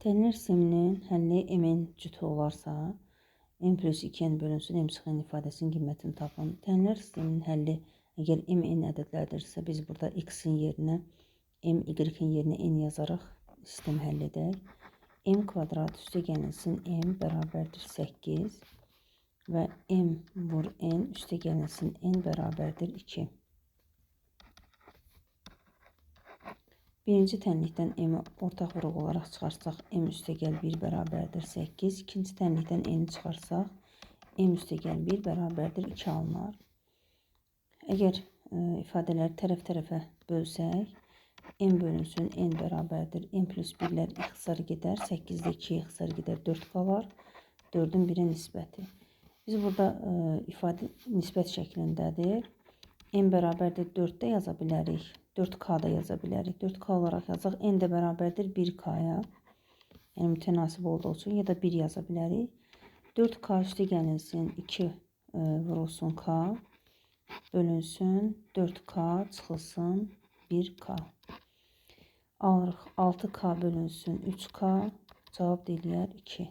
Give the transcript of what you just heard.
Təhlil sisteminin həlli m-in cütü olarsa, m plus 2n bölünsün m çıxan ifadəsinin qiymətini tapın. Təhlil sisteminin həlli əgər m-n ədədlərdirsə, biz burada x-in yerinə m, y-in yerinə n yazaraq sistem həll edək. M kvadrat üstə gəlinsin m bərabərdir 8 və m vur n üstə gəlinsin n bərabərdir 2. Birinci tənlikdən m-i ortaq vurğu olaraq çıxarsaq, m üstə gəl 1 bərabərdir 8. İkinci tənlikdən n-i çıxarsaq, m üstə gəl 1 bərabərdir 2 alınar. Əgər ifadələri tərəf-tərəfə bölsək, m bölünsün n bərabərdir n plus 1-lər ixtisar gedər, 8-də 2 ixtisar gedər, 4 qalar, 4-ün 1-ə nisbəti. Biz burada ifadə nisbət şəklindədir. M bərabərdir 4-də yaza bilərik. 4k-da yaza bilərik. 4k olaraq yazaq. N də bərabərdir 1k-ya. Yəni mütənasib olduğu üçün ya da 1 yaza bilərik. 4k üstə gəlinsin 2 vurulsun k. Bölünsün 4k çıxılsın 1k. Alırıq 6k bölünsün 3k. Cavab deyilər 2.